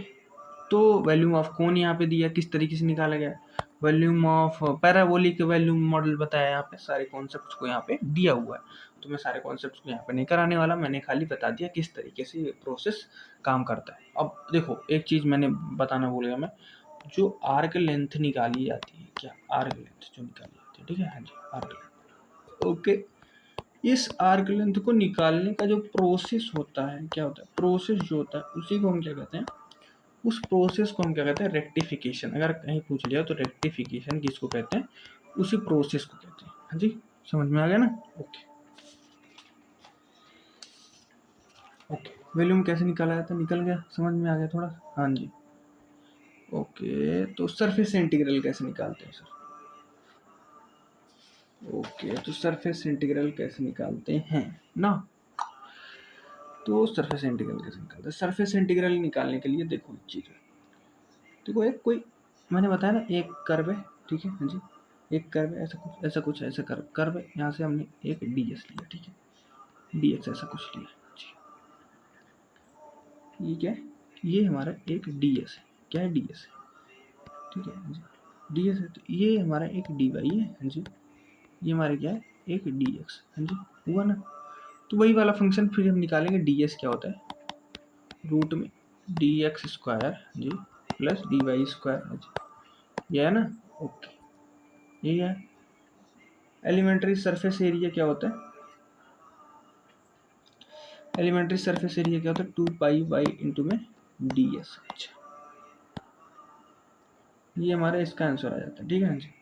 तो वॉल्यूम ऑफ कोन यहाँ पे दिया, किस तरीके से निकाला गया? Volume of parabolic volume model बताया, यहाँ पे सारे कॉन्सेप्ट्स को यहाँ पे दिया हुआ है। तो मैं सारे कॉन्सेप्ट्स को यहाँ पे नहीं कराने वाला, मैंने खाली बता दिया किस तरीके से ये प्रोसेस काम करता है। अब देखो एक चीज़ मैंने बताना भूल गया मैं, जो आर्क लेंथ निकाली जाती है, क्या आर्क लेंथ जो निकाली जाती है, ठीक है हाँ जी, आर्क लेंथ। ओके, इस आर्क लेंथ को निकालने का जो प्रोसेस होता है, क्या होता है? प्रोसेस जो होता है उसी को हम क्या कहते हैं? उस प्रोसेस को हम क्या कहते हैं? रेक्टिफिकेशन। अगर कहीं पूछ लिया तो रेक्टिफिकेशन किसको कहते हैं? उसी प्रोसेस को कहते हैं। हाँ जी, समझ में आ गया ना? ओके ओके, वॉल्यूम कैसे निकाला जाता है? निकल गया, समझ में आ गया थोड़ा? हाँ जी, ओके। तो सरफेस इंटीग्रल कैसे निकालते हैं सर? ओके, तो सरफेस इंटीग्रल कैसे निकालते हैं ना? तो सरफेस इंटीग्रल कैसे निकालते हैं? सरफेस इंटीग्रल निकालने के लिए देखो एक चीज़ है, देखो एक कोई मैंने बताया ना एक कर्व है, ठीक है हाँ जी, एक कर्व है, ऐसा कर्व है, यहाँ से हमने एक ds लिया, ठीक है, dx ऐसा कुछ लिया जी, ये क्या है, ये हमारा एक ds है, क्या है ds है, ठीक है हाँ जी, ds है, तो ये हमारा एक dy है हाँ जी, ये हमारा क्या है एक dx हाँ जी, हुआ ना। तो वही वाला फंक्शन फिर हम निकालेंगे, ds क्या होता है, रूट में dx स्क्वायर जी प्लस dy स्क्वायर हाँ जी, ये है ना, ओके, ये है एलिमेंट्री सरफेस एरिया क्या होता है, एलिमेंट्री सरफेस एरिया क्या होता है 2 पाई इंटू में ds। अच्छा ये हमारा इसका आंसर आ जाता है, ठीक है जी।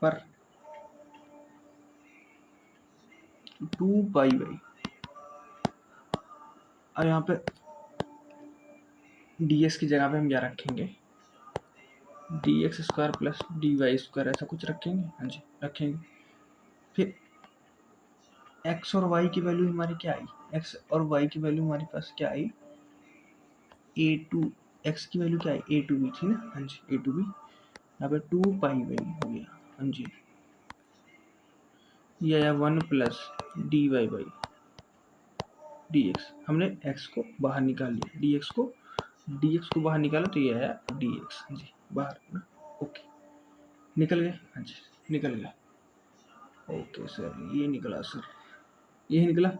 पर 2 पाई और यहाँ पे ds की जगह पे हम क्या रखेंगे, dx square plus dy square ऐसा कुछ रखेंगे, हाँ जी रखेंगे। फिर x और y की वैल्यू हमारी क्या आई, x और y की वैल्यू हमारे पास क्या आई, a2 x की वैल्यू क्या आई a2b थी ना, हाँ जी a2b, यहाँ पे 2 पाई हो गया हाँ जी, ये आया 1 प्लस dy बाई dx, हमने x को बाहर निकाल लिया, dx को बाहर निकाला तो ये आया dx हाँ जी बाहर ना, ओके निकल गया हाँ जी, निकल गया, ओके सर ये निकला सर, ये निकला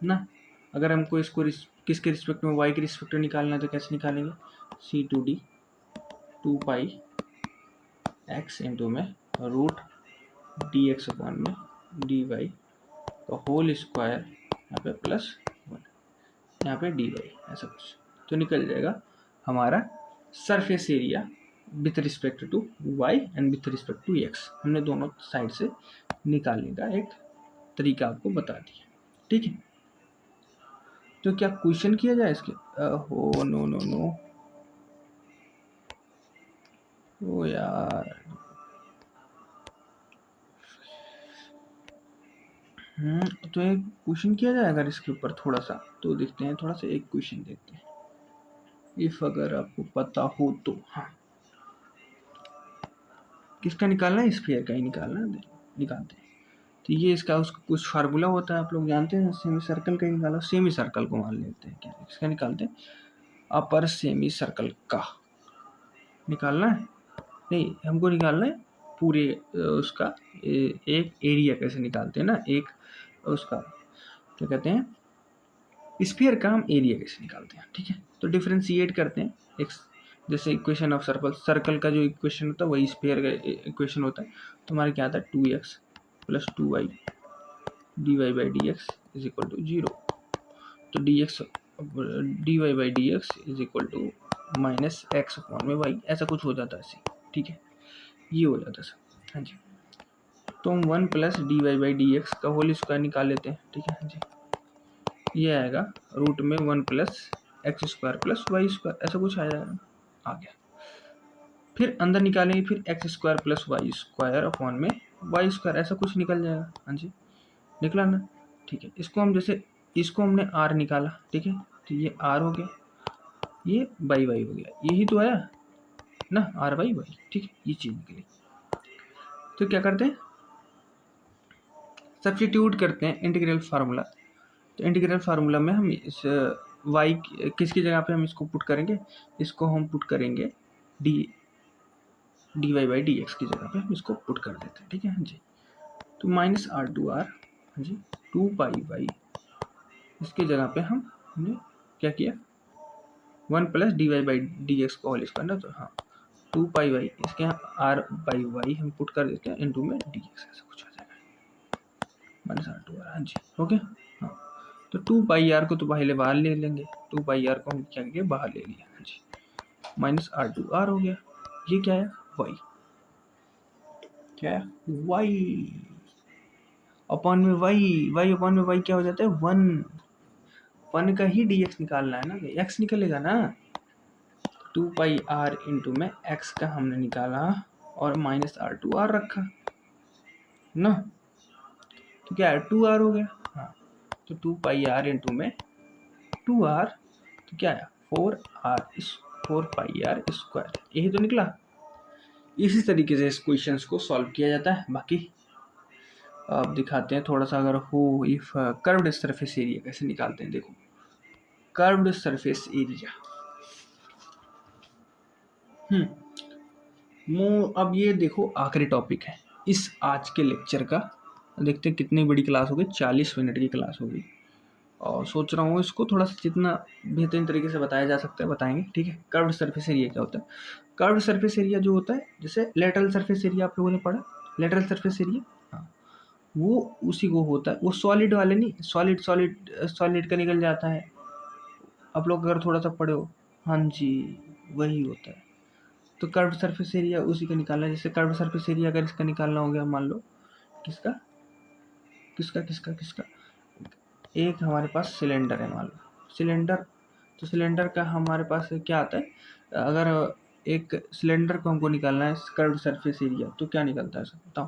ना। अगर हमको इसको किसके रिस्पेक्ट में, y के रिस्पेक्ट में निकालना है तो कैसे निकालेंगे, c2d 2 पाई x इंटू में रूट dx अपॉन में dy का होल स्क्वायर यहाँ पे प्लस 1 यहाँ पे dy ऐसा कुछ, तो निकल जाएगा हमारा surface area with respect to y and with respect to x। हमने दोनों साइड से निकालने का एक तरीका आपको बता दिया, ठीक है। तो क्या क्वेश्चन किया जाए इसके, हो नो नो नो, ओ यार तो एक क्वेश्चन किया जाए अगर इसके ऊपर थोड़ा सा, तो देखते हैं थोड़ा सा एक क्वेश्चन देखते हैं, इफ अगर आपको पता हो तो। हाँ किसका निकालना है, स्फीयर का ही निकालना है, निकालते हैं। तो ये इसका उसका कुछ फार्मूला होता है, आप लोग जानते हैं, सेमी सर्कल का ही निकाला, सेमी सर्कल को मान लेते हैं, क्या इसका निकालते हैं, अपर सेमी सर्कल का निकालना है, नहीं हमको निकालना है पूरे उसका एक एरिया कैसे निकालते हैं ना, एक उसका क्या कहते हैं स्फीयर का हम एरिया कैसे निकालते हैं, ठीक है। तो डिफरेंशिएट करते हैं, एक जैसे इक्वेशन ऑफ सर्कल का जो इक्वेशन होता है वही स्फीयर का इक्वेशन होता है, तो हमारे क्या आता है 2x plus 2y dy by d x is equal to 0, तो dy by d x is equal to minus x upon में y, ऐसा कुछ हो जाता है ऐसे, ठीक है, ये हो जाता है सर हाँ जी। तो हम 1 plus dy by d x का होल स्क्वायर निकाल लेते हैं, ठीक है हाँ जी, ये आएगा रूट में 1 plus x square plus y square ऐसा कुछ आ जाएगा, आ गया। फिर अंदर निकालेंगे, फिर x square plus y square upon में वाई स्क्वायर ऐसा कुछ निकल जाएगा, हाँ जी निकला ना, ठीक है। इसको हम जैसे इसको हमने आर निकाला, ठीक है, तो ये आर हो गया, ये बाई वाई हो गया, यही तो आया ना आर बाई वाई, ठीक है, ये चीज निकली। तो क्या करते हैं, सब्स्टिट्यूट करते हैं इंटीग्रल फार्मूला। तो इंटीग्रल फार्मूला में हम इस y किसकी जगह पे हम इसको पुट करेंगे, इसको हम पुट करेंगे dy बाई डी एक्स की जगह पे हम इसको पुट कर देते हैं, ठीक है हाँ जी। तो माइनस आर टू आर हाँ जी 2 पाई इसकी जगह पे हमने क्या किया 1 plus dy by d x को होल स्क्वायर ना, तो हाँ 2 पाई इसके यहाँ आर बाई वाई हम पुट कर देते हैं इंटू में डी एक्स ऐसा कुछ आ जाएगा, माइनस आर टू आर हाँ जी ओके। हाँ तो 2 पाई को तो बाहर ले लेंगे, 2 पाई को हम क्या किया बाहर ले लिया हाँ जी, माइनस आर टू आर हो गया, ये क्या है वाई, क्या है वाई अपॉन में वाई अपॉन में वाई क्या हो जाता है 1 का ही dx निकालना है ना, x निकलेगा ना, 2 पाई इंटू में x का हमने निकाला और माइनस आर टू आर रखा ना, तो क्या है 2r हो गया। हाँ, तो 2 पाई r इंटू में 2r, तो क्या है 4 पाई r स्क्वायर, यही तो निकला। इसी तरीके से इस क्वेश्चंस को सॉल्व किया जाता है। बाकी अब दिखाते हैं थोड़ा सा, अगर हो इफ कर्व्ड सरफेस एरिया कैसे निकालते हैं। देखो कर्व्ड सरफेस एरिया, अब ये देखो आखिरी टॉपिक है इस आज के लेक्चर का। देखते हैं कितनी बड़ी क्लास हो गई, 40 मिनट की क्लास हो गई, और सोच रहा हूँ इसको थोड़ा सा जितना बेहतरीन तरीके से बताया जा सकता है बताएंगे। ठीक है, कर्व्ड सरफेस एरिया क्या होता है? कर्व्ड सरफेस एरिया जो होता है, जैसे लेटरल सरफेस एरिया आप लोगों ने पढ़ा, लेटरल सरफेस एरिया, हाँ, वो उसी को होता है। वो सॉलिड वाले नहीं, सॉलिड का निकल जाता है, आप लोग अगर थोड़ा सा पढ़े हो। हाँ जी, वही होता है। तो कर्व्ड सरफेस एरिया उसी का निकालना है। जैसे कर्व्ड सरफेस एरिया अगर इसका निकालना हो गया, मान लो किसका किसका किसका किसका एक हमारे पास सिलेंडर है, मान लो सिलेंडर। तो सिलेंडर का हमारे पास क्या आता है, अगर एक सिलेंडर को हमको निकालना है कर्व्ड सरफेस एरिया, तो क्या निकलता है सर बताओ?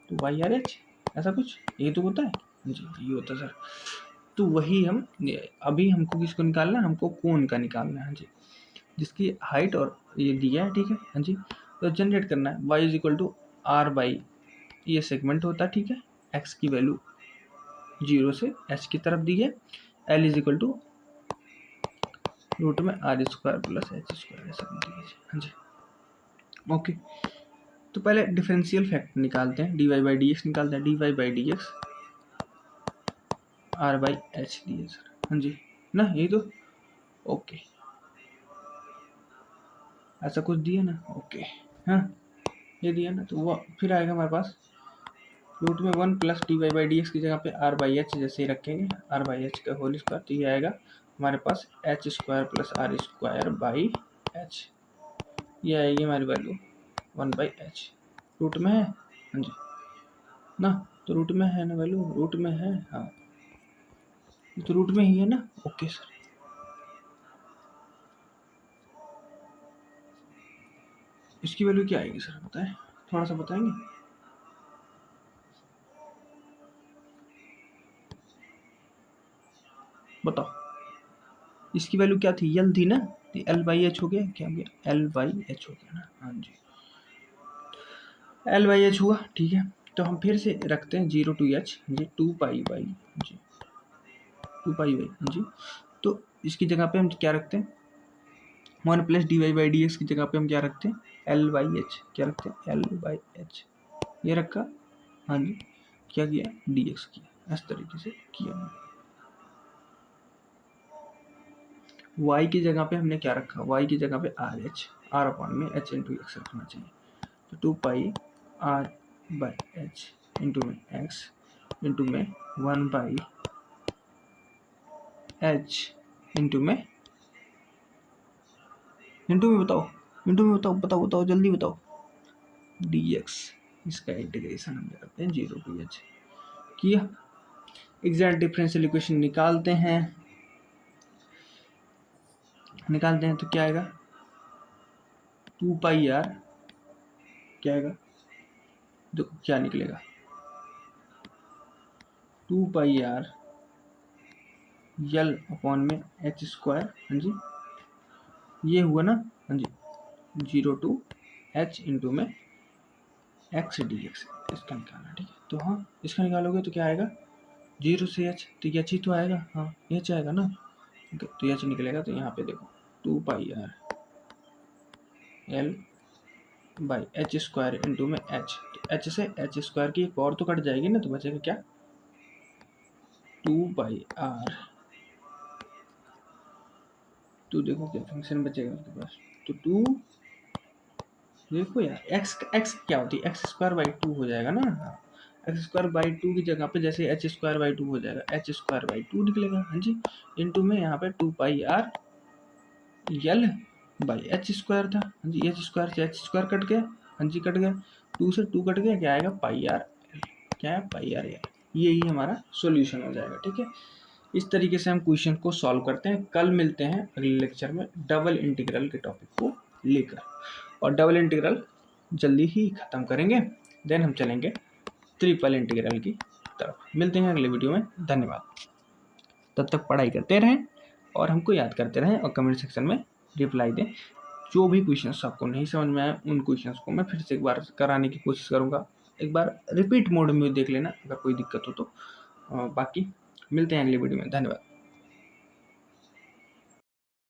तो वाई आर एच, ऐसा कुछ ये तो होता है जी, ये होता है सर। तो वही हम अभी हमको किसको निकालना है, हमको कोन का निकालना है। हाँ जी, जिसकी हाइट और ये दिया है, ठीक है। हाँ जी, तो जनरेट करना है y is equal to r by, ये सेगमेंट होता है, ठीक है। x की वैल्यू 0 से h की तरफ दी है, l is equal to root में r square plus h square, ऐसा दी है। हाँ जी, ओके। तो पहले डिफरेंशियल फैक्टर निकालते हैं, dy बाई डी एक्स निकालते हैं, dy by d x r by h दिए सर। हाँ जी ना, यही तो, ओके, ऐसा कुछ दिया ना, ओके। हाँ, ये दिया ना, तो वो फिर आएगा हमारे पास रूट में 1 plus d y by d x की जगह पे आर बाई एच जैसे ही रखेंगे, आर बाई एच का होल स्क्वायर, तो ये आएगा हमारे पास h square plus r square by h, ये आएगी हमारी वैल्यू 1 बाई एच। रूट में है, हाँ जी ना, तो रूट में है ना वैल्यू, रूट में है, हाँ तो रूट में ही है ना, ओके सर। इसकी वैल्यू क्या आएगी सर बताएं, थोड़ा सा बताएंगे? बताओ इसकी वैल्यू क्या थी, यल थी ना, एल बाई एच हो गया, क्या हो गया, एल बाई एच हो गया ना। हाँ जी, एल बाई एच हुआ, ठीक है। तो हम फिर से रखते हैं 0 टू एच जी, 2 पाई बाई जी, 2 पाई बाई जी। तो इसकी जगह पे हम क्या रखते हैं, 1 plus d y by d x की जगह पे हम क्या रखते हैं, एल बाई एच, क्या रखते हैं, एल बाई एच, ये रखा। हाँ जी, क्या किया, डी एक्स किया, इस तरीके से किया। y की जगह पे हमने क्या रखा, y की जगह पे आर एच, आर अपॉन में एच इंटू एक्स रखना चाहिए। तो 2 pi are by H into में एक्स इंटू में 1 बाई एच इंटू में बताओ, इंटू में बताओ, बताओ बताओ जल्दी बताओ, डी एक्स, इसका इंटीग्रेशन हम करते हैं 0 टू एच किया। एग्जैक्ट डिफरेंशियल इक्वेशन निकालते हैं तो क्या आएगा, 2 पाई आर, क्या आएगा, देखो क्या निकलेगा, 2 पाई आर यल अपॉन में एच स्क्वायर, हाँ जी ये हुआ ना, हाँ जी 0 टू एच इंटू में एक्स डी एक्स, इसका निकालना, ठीक है। तो हाँ, इसका निकालोगे तो क्या आएगा, 0 से एच, तो एच ही तो आएगा, हाँ एच आएगा ना, तो एच निकलेगा। तो यहाँ पे देखो 2 pi r l by h square into में एच, तो एच से एच स्क्वायर की एक और तो कट जाएगी ना, तो बचेगा क्या, 2 पाई आर, तो देखो क्या फंक्शन बचेगा उसके पास, तो 2, देखो यार एक्स क्या होती है, एक्स स्क्वायर बाई 2 हो जाएगा ना, एक्स स्क्वायर बाई 2 की जगह पे जैसे एच स्क्वायर बाई 2 हो जाएगा, एच स्क्वायर बाई 2 निकलेगा। हाँ जी, इंटू में यहाँ पे 2 pi r l by h square था, हाँ जी एच स्क्वायर से एच स्क्वायर कट गया, हाँ जी कट गया, 2 से 2 कट गया, क्या आएगा पाई आर, क्या है पाई आर एल, यही हमारा सॉल्यूशन हो जाएगा, ठीक है। इस तरीके से हम क्वेश्चन को सॉल्व करते हैं। कल मिलते हैं अगले लेक्चर में डबल इंटीग्रल के टॉपिक को लेकर, और डबल इंटीग्रल जल्दी ही ख़त्म करेंगे, देन हम चलेंगे ट्रिपल इंटीग्रल की तरफ। मिलते हैं अगले वीडियो में, धन्यवाद। तब तक पढ़ाई करते रहें और हमको याद करते रहें और कमेंट सेक्शन में रिप्लाई दें। जो भी क्वेश्चंस आपको नहीं समझ में आए उन क्वेश्चंस को मैं फिर से एक बार कराने की कोशिश करूँगा। एक बार रिपीट मोड में देख लेना अगर कोई दिक्कत हो तो। बाकी मिलते हैं अगले वीडियो में, धन्यवाद।